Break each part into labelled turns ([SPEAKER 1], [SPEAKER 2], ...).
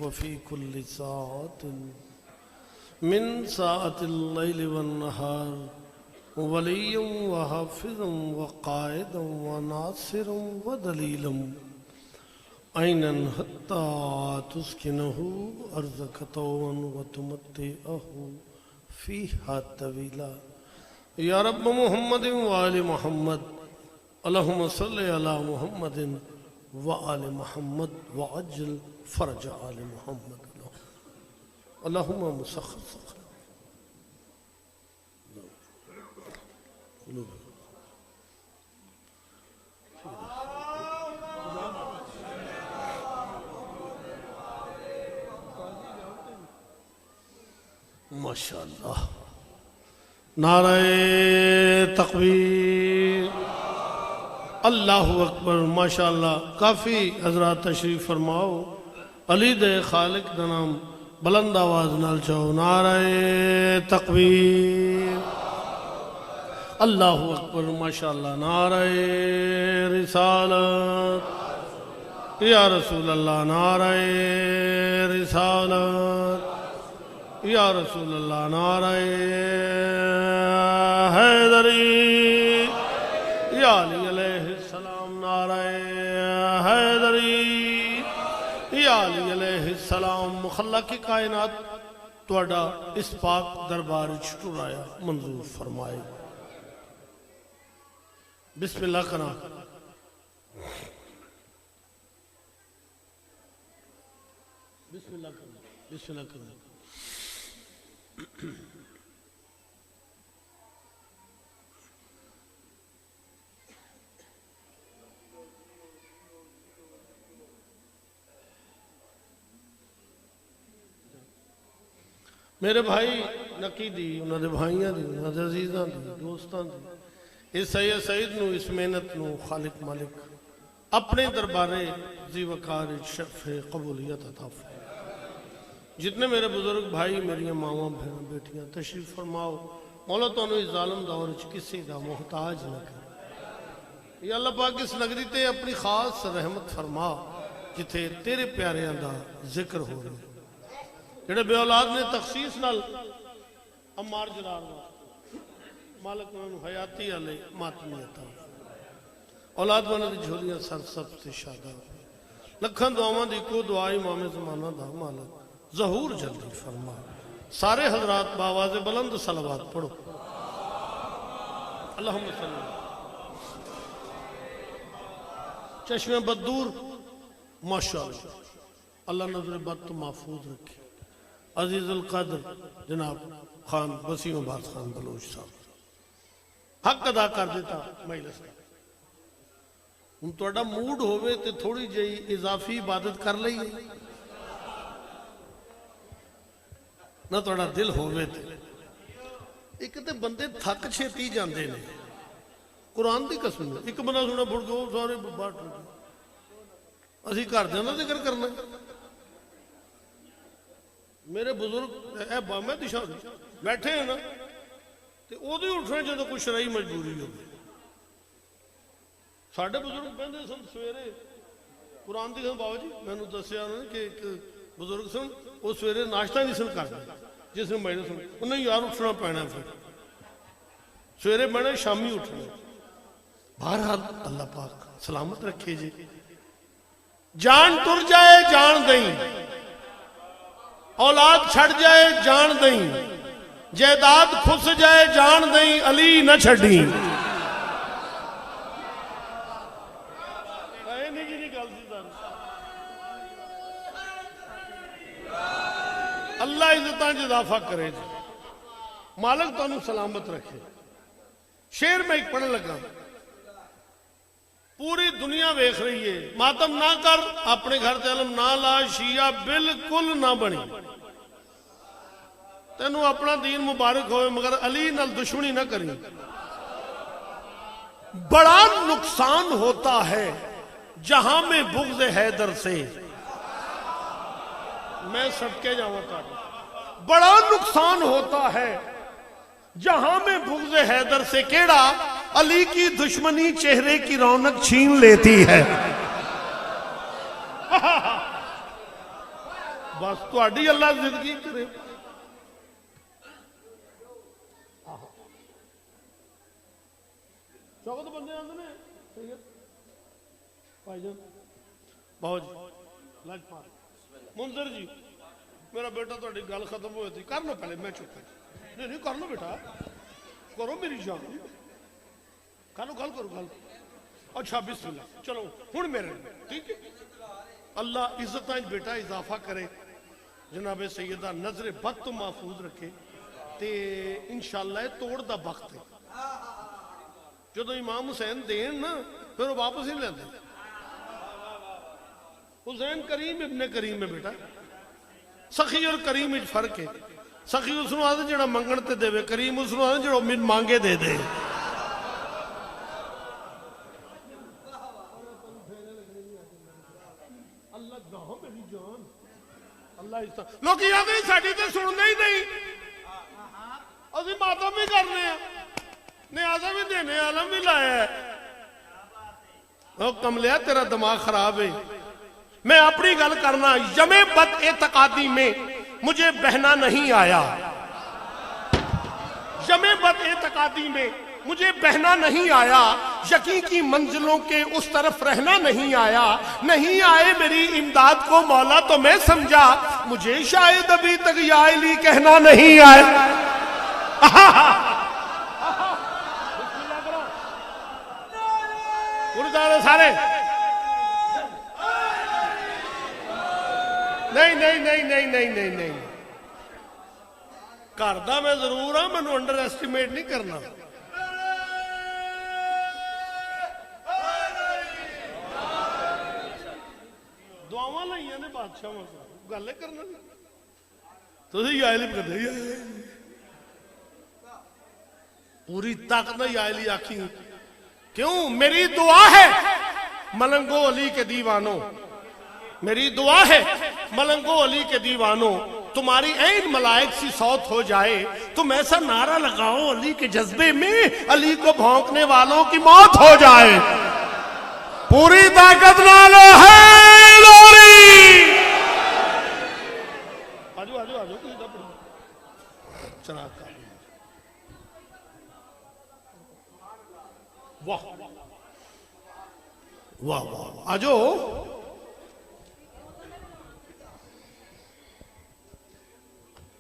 [SPEAKER 1] वफ़ी कुल्लि साअतिन मिन साअतिल लैलि वन नहार वलिय्यन व हाफ़िज़न व क़ाइदन व नासिरन व दलीलन ऐनन हत्ता तुस्किनहु अर्ज़क तौअन व तुमत्तिअहु फ़ीहा तवीला। या रब्ब मुहम्मदिन व आलि मुहम्मद अल्लाहुम्मा सल्लि अला मुहम्मदिन व आलि मुहम्मद व अज्जिल फरज आलि मुहम्मद अल्लाहुम्मा मुसख्खर माशाअल्लाह। नारे तकबीर, अल्लाहु अकबर। माशाअल्लाह काफ़ी हजरात तशरीफ फरमाओ। अली दे खालिक दा नाम बुलंद आवाज नाल चाहो। नारे तकबीर, अल्लाहु अकबर। माशाअल्लाह। नारे रिसालत या रसूल अल्लाह। नारे रिसालत या रसूल अल्लाह। नारे हैदरी या अली अलैहिस्सलाम। नारे हैदरी या अली अलैहिस्सलाम। मुखल्ला की कायनात तुहाडा इस पाक दरबार टुराया मंजूर फरमाए। बिस्मिल्लाह करा। बिस्मिल्लाह करा। बिस्मिल्लाह करा। मेरे भाई नकी दी, उन्होंने भाइयों दी, उन्होंने अजीज़ों दी, दोस्तों दी, इस सैयद सईद नू, इस मेहनत नू खालिक मालिक अपने दरबारे जी वकार शफ़े कबूलियत अता फरमाए। जितने मेरे बुजुर्ग भाई, मेरिया मावा बहन बेटियां तशरीफ फरमाओ। मौला तुहानू इस जालिम दौर च किसी का मोहताज न करे। या अल्लाह पाक इस नगरी ते अपनी खास रहमत फरमा जिथे तेरे प्यारियां दा जिक्र हो रहा। जेड़े बेऔलाद ने तखसीस नाल अम्मार जरार मालिक उन्होंने हयाती वाले मातमी अता औलाद वाले दी झोलियां सर सब से शादा। लखन दुआवां दी को दुआ इमाम ज़माना दा मालिक ज़हूर जल्दी फरमा। सारे हजरात बावाज़े बुलंद सलवात पढ़ो। अल्लाहुम्मा सल्ली। चश्मे बदूर माशाअल्लाह, अल्लाह नजर बद तो महफूज रखे। अजीजुल कदर जनाब खान वसीम अब्बास खान बलोच साहब हक अदा कर देता मजलिस का। हुण तुहाडा मूड होवे ते थोड़ी जी इजाफी इबादत कर लईए ना, तुहाडा दिल होवे ते। एक ते बंदे थक छेती जाते ने, कुरान की कसम। एक बंदा सुना बुढ़ गो सारे बाट असी घरदियां दा जिक्र करना। मेरे बुजुर्ग बामे दिशा बैठे हैं ना, तो उदो उठना जो कोई शराई मजबूरी हो। साढ़े बुजुर्ग कहते सन सवेरे कुरान की बाबा जी मैंने दसिया कि एक बुजुर्ग सन वो सवेरे नाश्ता नहीं सन करते। जिसने मैंने सुन उन्हें यार उठना पैना, फिर सवेरे बहना शामी उठना। बहरहाल अल्लाह पाक सलामत रखे जी। जान तुर जाए जान दई, औलाद छड़ जाए जान दई, जायदाद खुस जाए जान दई, अली न छड़ी। अल्लाह इज्जत इजाफा करे, मालिक तुहानू सलामत रखे। शेर में एक पढ़न लगा। पूरी दुनिया वेख रही है, मातम ना कर, अपने घर ते अलम ना ला, शिया बिल्कुल ना बनी। तेनू अपना दीन मुबारक होवे मगर अली नाल दुश्मनी ना करी। बड़ा नुकसान होता है जहां में बुग़्ज़ हैदर से। मैं सटके जाऊं था। बड़ा नुकसान होता है जहां में बुग़्ज़ हैदर से। केड़ा अली की दुश्मनी चेहरे की रौनक छीन लेती है। बस तुहाडी अल्लाह जिंदगी करे। चौकत बंदे आते ने भाईजान बहुत जी लाजपाल मुंजर जी मेरा बेटा थोड़ी गल खत्म हो थी कर लो पहले मैं चुप नहीं नहीं कर लो बेटा करो मेरी जान कर लो गल करो गल अच्छा बिस्मिल्लाह चलो हुण मेरे ठीक है अल्लाह इज्जत बेटा इजाफा करे जनाबे सैयदा नजरे बद तो महफूज रखे ते इंशाअल्लाह तोड़ दा वक्त है जो इमाम हुसैन देन ना फिर वो वापस ही लेंदे हुसैन करीम इब्ने करीम है बेटा सखी और करीम में फर्क है सखी उसनों आदे जेड़ा मंगण ते देवे करीम उसनों आदे जेड़ा मिन मांगे दे दे लोग आते साड़ी तो सुनते ही नहीं अभी मातम भी करने न्याजा भी देने आलम भी लाया है कमलिया तेरा दिमाग खराब है मैं अपनी गल करना यमे बद एतकादी में मुझे बहना नहीं आया यमे बद एतकादी में मुझे बहना नहीं आया यकीन की मंजिलों के उस तरफ रहना नहीं आया नहीं आए मेरी इमदाद को मौला तो मैं समझा मुझे शायद अभी तक या अली कहना नहीं आया सारे नहीं नहीं नहीं नहीं नहीं नहीं नहीं करदा मैं जरूर हाँ मैनू अंडर एस्टिमेट नहीं करना दुआवां लाइया ने बादशाह गल करना पूरी ताकत ना याली आखी क्यों मेरी दुआ है मलंगो अली के दीवानों मेरी दुआ है मलंगो अली के दीवानों तुम्हारी ऐन मलाइक सी सौत हो जाए तुम ऐसा नारा लगाओ अली के जज्बे में अली को भौंकने वालों की मौत हो जाए पूरी ताकत नालो है लोरी आजो आजो आजो चला वाह वाह वाह आजो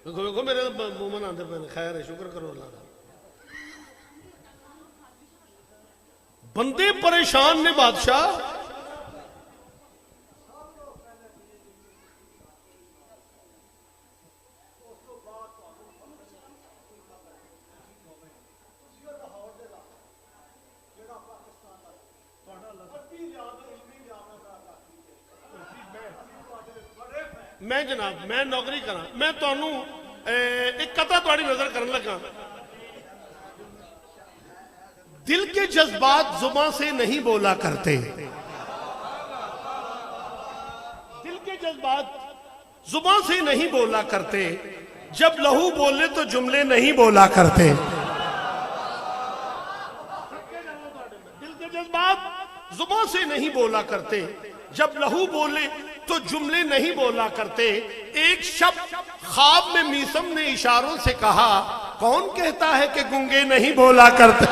[SPEAKER 1] देखो देखो मेरे मुंह आते पे खैर है शुक्र करो अल्लाह का बंदे परेशान ने बादशाह मैं जनाब मैं नौकरी करा मैं तुहानू एक कथा तुहाडी नजर करन लगा दिल के जज्बात जुबान से नहीं बोला करते दिल के जज्बात जुबान से नहीं बोला करते जब लहू बोले तो जुमले नहीं बोला करते दिल के जज्बात जुबान से नहीं बोला करते जब लहू बोले तो जुमले नहीं बोला करते एक शब्द ख्वाब में मीसम ने इशारों से कहा कौन कहता है कि गूंगे नहीं बोला करते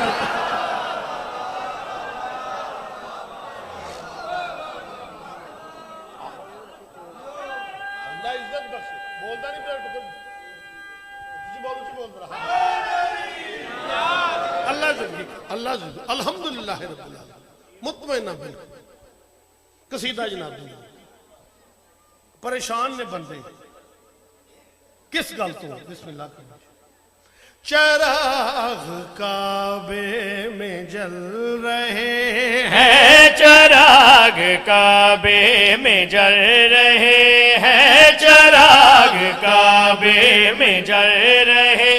[SPEAKER 1] अल्लाह इज्जत बख्शे बोलता नहीं अल्लाह अल्लाह अल्हम्दुलिल्लाह रब्बिल आलमीन मुतमइन्ना बिल कसीदा जनाब परेशान ने बंदे किस गल तो बिस्मिल्लाह चराग काबे में जल रहे
[SPEAKER 2] हैं चराग काबे में जल रहे हैं चराग काबे में जल रहे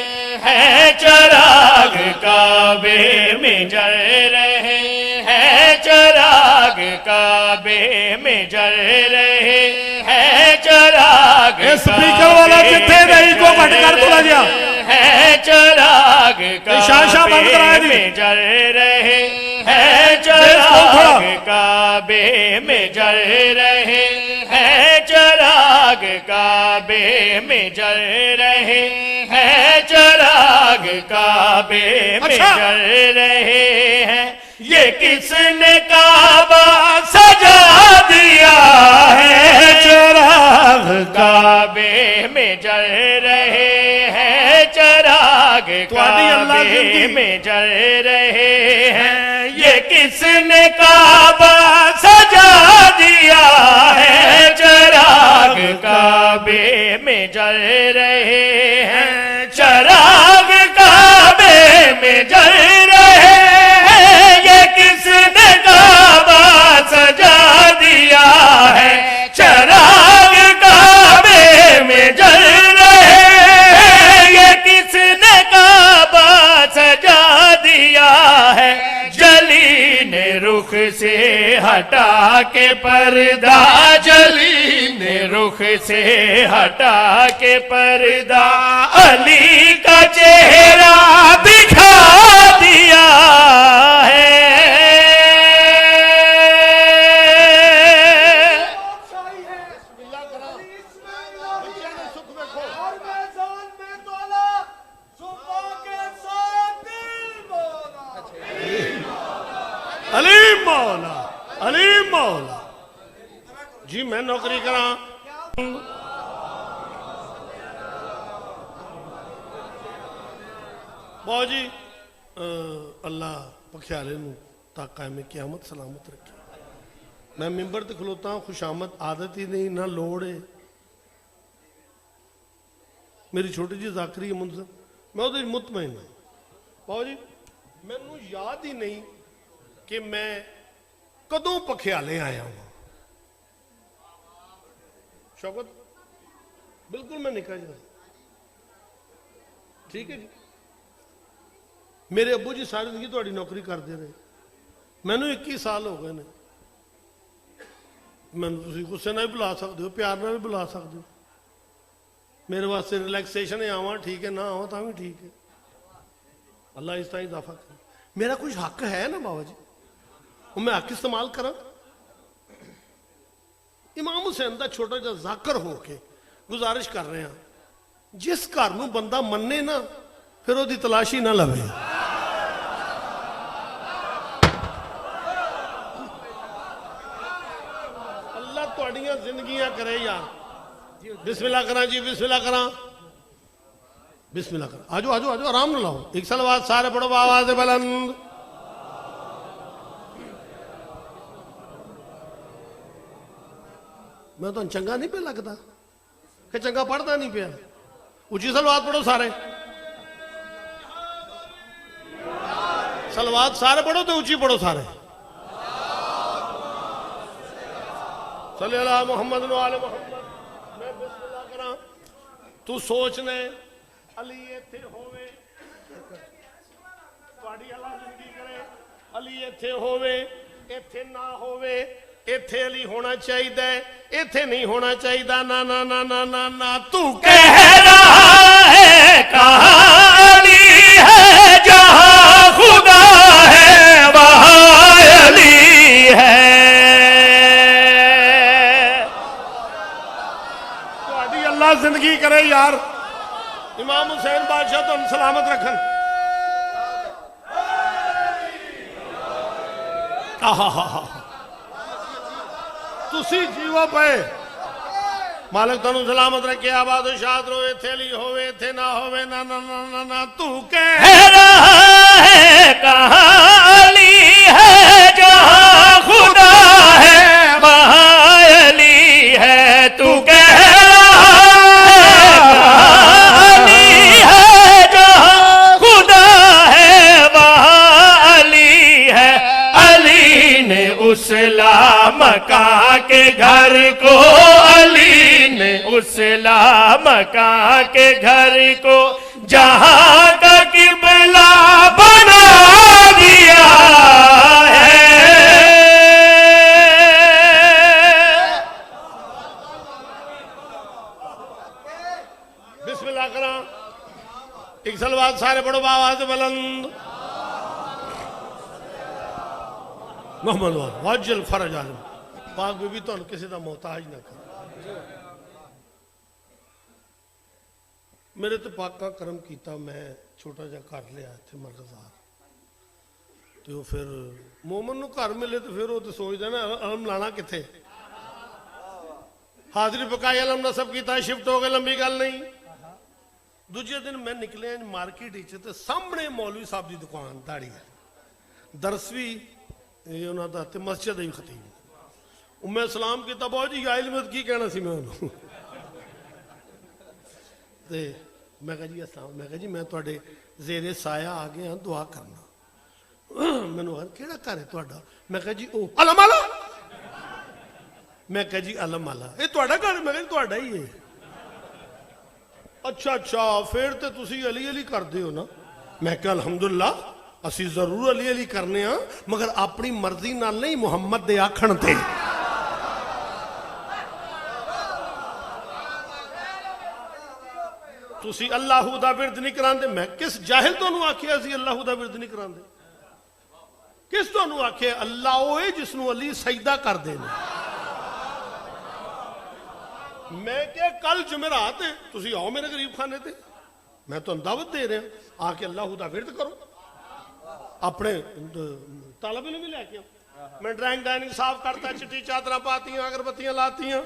[SPEAKER 2] हैं चराग काबे में जल रहे हैं चराग काबे में जल रहे हैं चराग
[SPEAKER 1] स्पीकर वाला जिथे नहीं को कट कर तोला गया
[SPEAKER 2] है चराग काबे में जल रहे हैं चराग काबे में जल रहे हैं चराग चराग काबे में जल रहे हैं, चराग काबे में जल रहे हैं। ये किसने काबा सजा दिया है, चराग काबे में जल रहे हैं, चराग काबे में जल रहे हैं। ये किसने काबा सजा दिया है, चराग काबे में जल रहे हैं, चराग काबे में जल रहे हैं। ये किसने काबा सजा दिया है, चराग काबे में जल रहे हैं। ये किसने काबा सजा दिया है, जली ने रुख से हटा के पर्दा, जली ने रुख से हटा के पर्दा, अली का चेहरा दिखा दिया है।
[SPEAKER 1] अली मौला, अली मौला जी। मैं नौकरी करा बहुत जी। अल्लाह पखियाले नू तक कायम क़यामत सलामत रखे। मैं मिंबर ते खलोता हूँ, खुशामद आदत ही नहीं, ना लोड़ है। मेरी छोटी जी जाकरी मुंजम, मैं उहदे मुतमईन हूँ बहुत जी। मैनू याद ही नहीं कि मैं कदों पखियाले आया हूं। शौकत बिल्कुल मैं निकल जा, ठीक है जी। मेरे अबू जी सारी जिंदगी थोड़ी नौकरी करते रहे, मैनू 21 साल हो गए ने। मैनू तुसीं गुस्से नाल भी बुला सकते हो, प्यार नाल भी बुला सकते हो। मेरे वास्ते रिलैक्सेशन है, आवा ठीक है, ना आवा तां भी ठीक है। अल्लाह इस तरह इजाफा करे। मेरा कुछ हक है ना बाबा जी, मैं हक इस्तेमाल करा। इमाम हुसैन का छोटा जा जाकर होके गुजारिश कर रहे हैं, जिस घर नूं बंदा मन्ने ना, फिर ओदी तलाशी ना लवे। अल्लाह तुहाड़ियां जिंदगियां करे यार। बिस्मिल्लाह करा जी, बिस्मिल्लाह करा, बिस्मिल्लाह करा। आजो आजो आजो, आराम न लाओ। एक सलवात सारे पढ़ो आवाज़ बुलंद। मैं तो चंगा नहीं पे लगता कि चंगा पढ़ता नहीं पिया। उची सलवात पढ़ो सारे, सलवात सारे पढ़ो तो ऊंची पढ़ो सारे। सल्ले अला मोहम्मद व आले मोहम्मद। मैं बिस्मिल्लाह करा। तू सोच ने अली इत्थे होवे, तुहाडी अल्लाह जिंदगी करे। अली इत्थे होवे, इत्थे ना होवे, इत्थे अली होना चाहिए, इत्थे नहीं होना चाहिए। ना ना ना ना ना ना, तू
[SPEAKER 2] कह रहा है कहाँ अली है, जहाँ खुदा है वहाँ अली है।
[SPEAKER 1] तुहाडी अल्लाह जिंदगी करे यार। इमाम हुसैन बादशाह तुहानू सलामत रखन। तुसी जीवो पे, मालिक तुहानू सलामत रखे, आबाद शाद रो। इत्थे अली होवे, इत्थे ना होवे, ना ना ना ना ना, तू कह
[SPEAKER 2] रहा है कहाँ अली है, जहाँ खुदा है वहाँ अली है। तू कह रहा है कहाँ अली है, जहाँ खुदा है वहाँ अली है। अली ने उस लामका के घर को, अली ने उस लामका के घर को जहां का किबला बना दिया है।
[SPEAKER 1] बिस्मिल्लाह करा। एक सलवात सारे पढ़ो आवाज़ बुलंद। मोहम्मद वाजल फरज आलम। पाक बीबी तो किसी का मोहताज ना कर। मेरे तो पाका करम किया, मैं छोटा जा घर लिया इत्थे मरगज़ार, तो फिर मोमन नूं घर मिले तो फिर वो तो सोचदा ना अलम लाना कित्थे। हाजरी पकाई अलम नसब किया, शिफ्ट हो गए, लंबी गल नहीं। दूजे दिन मैं निकलिया मार्केट तो सामने मौलवी साहब की दुकान दाड़ी है, दरसवी उन्होंने ते मस्जिद ही खतीब। मैं सलाम किया, बहुत जी आयल में की कहना सी मैं उन्होंने ते मैं कहा जी अस्सलाम, मैं कहा जी मैं तुहाडे ज़ेरे साया आ गया दुआ करना। मैनू केड़ा घर है तुहाडा? मैं कहा जी ओ अलम वाला। मैं कहा जी अलम वाला ये तुहाडा घर? मैं कहा जी तुहाडा ही है। अच्छा अच्छा फिर तो तुसी अली अली करते हो ना? मैं कहा अल्हम्दुलिल्लाह असी जरूर अली अली करने हाँ, मगर अपनी मर्जी नाल नहीं, मुहम्मद दे आखण ते। तुसी अल्लाहू दा विरद नहीं करांदे। मैं किस जाहिल तुहानू आखिया सी अल्लाहू दा विरद नहीं करांदे? किस तुहानू आखिया? अल्लाह ओए जिसनू अली सजदा करदे ने। मैं क्या कल जुमेरात है, तुसी आओ मेरे गरीब खाने ते, मैं तुहानू दावत दे रहा, आके अल्लाहू दा विरद करो, अपने तालब इल्म भी लैके आओ। मैं ड्राइंग डाइनिंग साफ करता, चिट्टी चादर पातियां, अगरबत्तियां लातियां,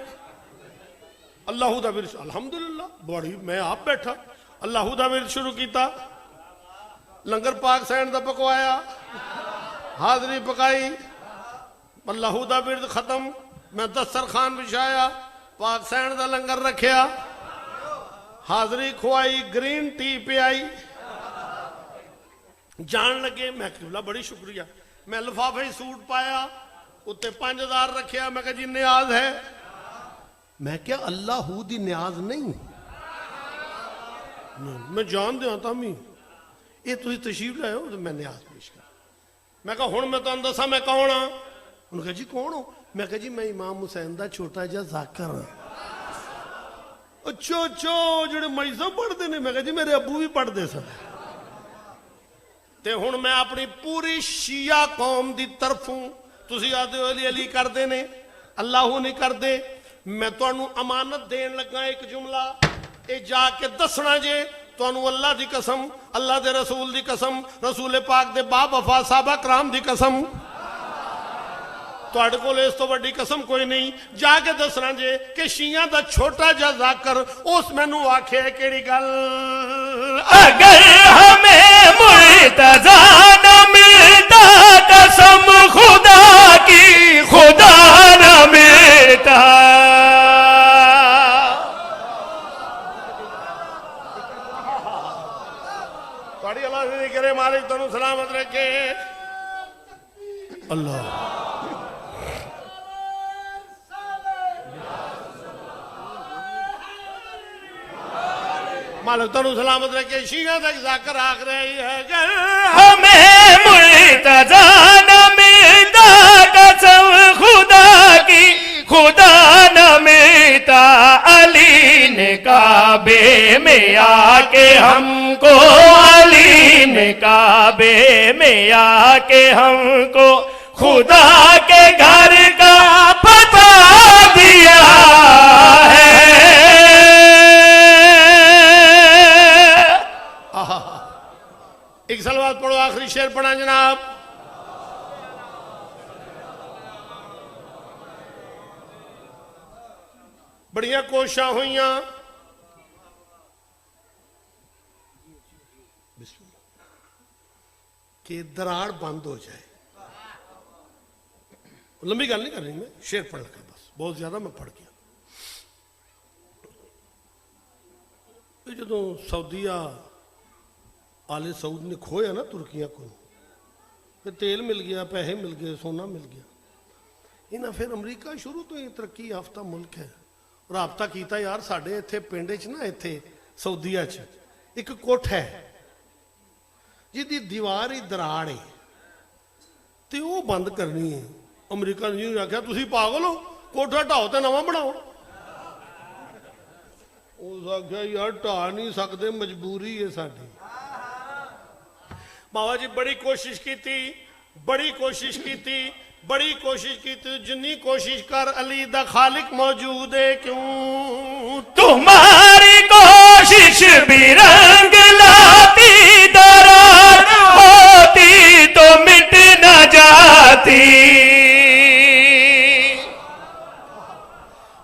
[SPEAKER 1] अल्लाहू दा विरद अल्हम्दुलिल्लाह बड़ी। मैं आप बैठा अल्लाहू दा विरद शुरू किया, लंगर पाक सैन दा पकवाया, हाजरी पकाई, अल्लाहू दा विरद खत्म। मैं दस्तरखान बिछाया, पाक सैन दा लंगर रखिया, हाजरी खुआई, ग्रीन टी पियाई, जान लगे। मैं किबला बड़ी शुक्रिया। मैं लिफाफे सूट पाया, उत्ते 5000 रखिया। मैं कहा जी न्याज है। मैं क्या अल्लाहू दी न्याज नहीं? मैं जान दिया तमी ये तुम तशरीफ लाए हो तो मैं न्याज पेश कर। मैं कहा हुण मैं तुहानू दसा मैं कौन हाँ? उन्होंने कहा जी कौन हो? मैं कहा जी मैं इमाम हुसैन दा छोटा जिहा ज़ाकर हाँ। अच्छा अच्छा जेडे मई साहब पढ़ते ने? मैं कहा जी मेरे अबू भी पढ़ते सन। ते हुण मैं अपनी पूरी शिया कौम दी तरफों, तुसी आदे अली अली करते ने, अल्लाहू नहीं करते। मैं तुहानू अमानत देन लगा एक जुमला, ये जाके दसना जे तुहानू अल्लाह दी कसम, अल्लाह दे रसूल दी कसम, रसूल पाक दे बा वफा साहबा कराम दी कसम, तुहाडे कोल इस तो वड्डी कसम कोई नहीं। जाके दसना जे कि शिया दा छोटा जा जाकर उस मैनू आखे केड़ी गल,
[SPEAKER 2] अगर हमें मुर्तज़ा न मिलता, कसम खुदा की खुदा न मिलता।
[SPEAKER 1] थोड़ी अल्लाह से करे मालिक तुहानू सलामत रखे। अल्लाह मालिक तुहानू सलामत रखे। शिया तक जाकर आख रही है
[SPEAKER 2] हमें मुर्तज़ा न मिलता, कसम खुदा की खुदा न मिलता। अली ने काबे में आके हमको, अली ने काबे में आके हमको खुदा के घर का पता दिया है।
[SPEAKER 1] एक सलवात पढ़ो, आखिरी शेर पढ़ा जनाब। बड़िया कोशिशां हुईयां, कि दराड़ बंद हो जाए। लंबी गल नहीं कर रही मैं, शेर पढ़ लगा बस, बहुत ज्यादा मैं पढ़ गया। जो सऊदीया आले सऊद ने खोया ना तुर्किया को, फिर तेल मिल गया, पैसे मिल गए, सोना मिल गया। इन्हें फिर अमरीका शुरू तो ही तरक्की याफ्ता मुल्क है, राबता किया यार साढ़े इत्थे पिंड च ना, इत्थे सऊदीया च एक कोठ है जिहदी दीवार ही दराड़ है, तो वो बंद करनी है। अमरीका ने जी आख्या तुसीं पागल हो, कोठा ढाओ तो नवा बनाओ। उस आख्या यार ढा नहीं सकते, मजबूरी है साडी। बाबा जी बड़ी कोशिश की, बड़ी कोशिश की, बड़ी कोशिश की, जिन्नी कोशिश कर अली दा खालिक मौजूद है। क्यों
[SPEAKER 2] तुम्हारी कोशिश कोशिश भी रंग लाती, दरार होती तो मिट न जाती।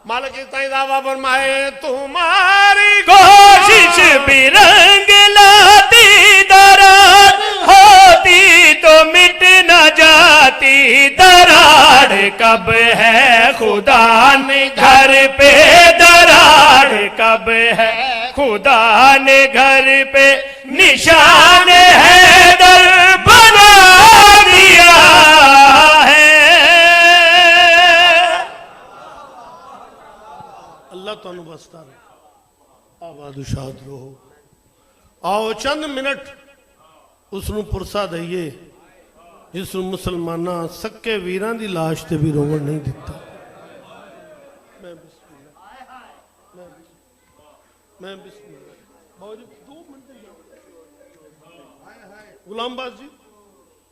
[SPEAKER 1] मालिक दावा फरमाए तुम्हारी
[SPEAKER 2] कोशिश भी रंग लाती, दरार होती तो मिट न जाती। दरार कब है खुदा ने घर पे, दरार कब है खुदा ने घर पे, निशान है दर बना दिया है।
[SPEAKER 1] अल्लाह तुहानू बसता रहे, आबाद शाद रहो। आओ चंद मिनट उसनू पुरसा दईए जिसनू मुसलमाना सक्के वीरां दी लाश ते भी रोवण नहीं दिता। मैं बिस्मिल्लाह बाबू जी 2 मिनट गुलाम बाज जी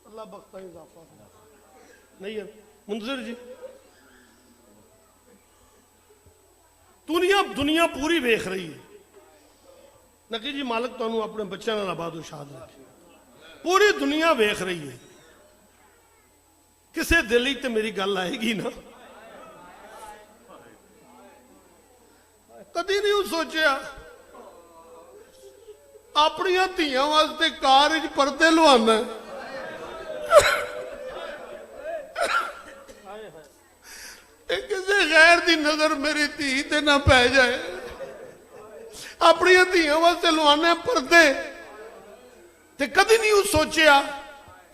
[SPEAKER 1] अल्लाह बख्ता इजाफा नहीं है। मुंजिर जी दुनिया पूरी वेख रही है। नकी जी मालिक तुहानू अपने बच्चों नाल आबाद शाद रखे। पूरी दुनिया वेख रही है। किसे दिल ते मेरी गल आएगी ना। कदी नहीं सोचा अपनी धियां वास्ते कार च पर्दे लवाना, किसी गैर की नजर मेरी धी ते ना पै जाए। अपनी धियां वास्ते लवाने पर्दे ते कदी नहीं सोचा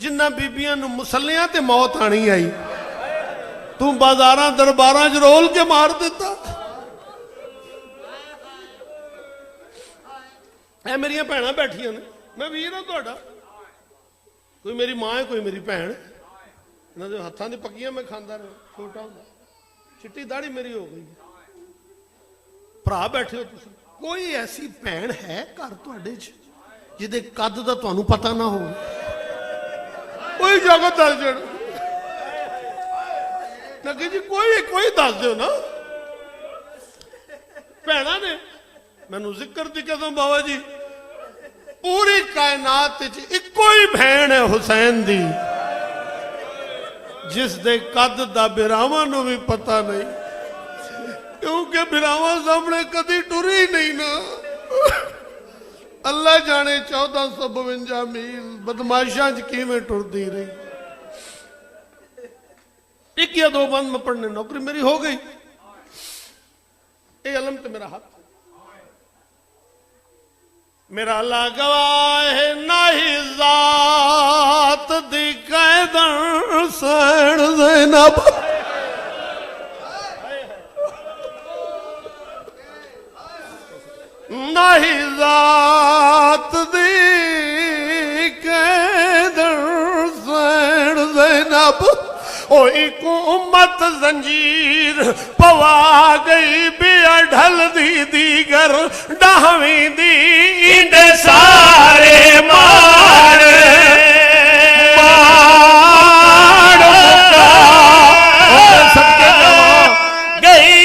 [SPEAKER 1] जिन्ना बीबियां नूं मुसलियां ते मौत आनी आई तू बाजारां दरबारां च रोल के मार दिता। ए मेरियां भैणां बैठियां ने, मैं वीर हां तुहाडा, कोई मेरी मां है कोई मेरी भैन। इन्हां दे हत्थां दी पक्कियां मैं खांदा रहा छोटा हुंदा, चिट्टी दाढ़ी मेरी हो गई। भरा बैठे हो तुसीं, कोई ऐसी भैन है घर तुहाडे च जिहदे कद दा तुहानूं पता ना हो? कोई जगत दस देना नकी जी, कोई दस दो ना। भैणा ने मैनू जिक्र दी कसम बाबा जी, पूरी कायनात इको ही भैन है हुसैन दी जिस दे कद दा बिरावां नूं भी पता नहीं, क्योंकि बिरावां सामने कदी टुरी नहीं ना। अल्लाह जाने 1452 मील बदमाशां च किवें टुरदी रही। 1 या 2 बंद में पढ़ने नौकरी मेरी हो गई। ये अलम तो मेरा हाथ, मेरा अल्लाह गवाह है नहीं जात दी कैदन सैन ज़ैनब। नहीं जात दी कैदन सैन ज़ैनब, ओ एक उम्मत जंजीर पवा गई बिया ढल दी दीगर डाहवी दी इंद सारे मार सबके गई।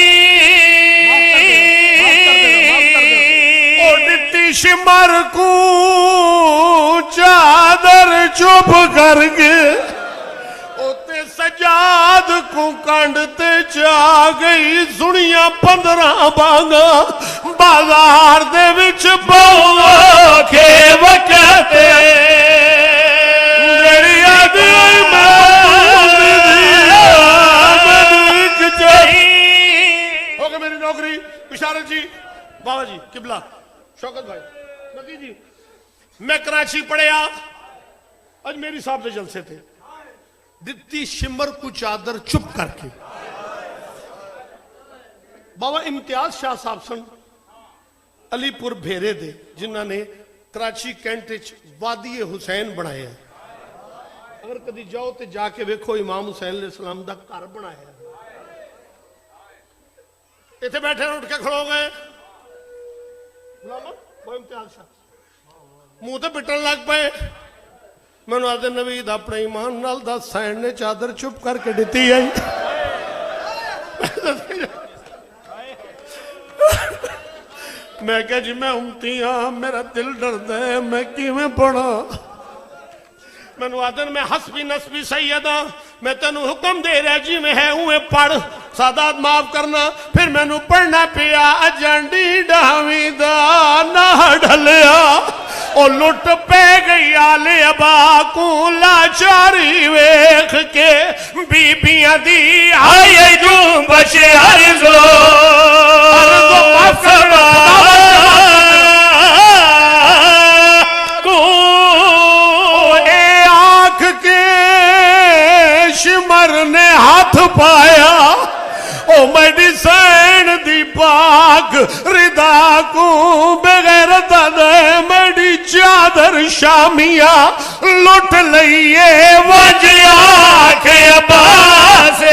[SPEAKER 1] ओ डिट्टी शिमर को चादर चुप करके सजाद को कंडते चा गई। सुनिया 15 बांगा बाजार दे विच बहुखे वक्त हो गई मेरी नौकरी। बिशारत जी बाबा जी किबला शौकत भाई नकी जी, मैं कराची पढ़िया, अजमेरी साहब के जलसे थे। दित्ती शिमर को चादर चुप करके बाबा इम्तियाज शाह साहब सन अलीपुर भेरे दे, जिन्हों ने कराची कैंट वादी हुसैन बनाया। अगर कभी जाओ तो जाके वेखो इमाम हुसैन अलैहिस्सलाम दा घर बनाया। इतने बैठे उठ के खड़ो गए, इम्तियाज शाह मुंह तो पिटन लग पे। मैनू आदे नवीद अपने ईमान नाल दस सैन ने चादर चुप करके दिती है। मैं क्या जी मैं उमती हाँ, मेरा दिल डरदा है, मैं किवें पढ़ा। मैनू आदन मैं हसबी नसबी सैयदा, मैं तेनू हुक्म दे रहा जी में है उए पढ़, सादात माफ करना। फिर मैनू पढ़ना पिया अजांडी डावी दा ना ढलिया, ओ लुट पै गई आले अबा को लाचारी वेख के, बीबियां दी
[SPEAKER 2] आए जू बचे अर्जो
[SPEAKER 1] शिमर ने हाथ पाया, ओ मेडिसन दी पाक रिदा को बगैर दे मेरी चादर शामिया लुट लइए
[SPEAKER 2] वज आखे अब्बास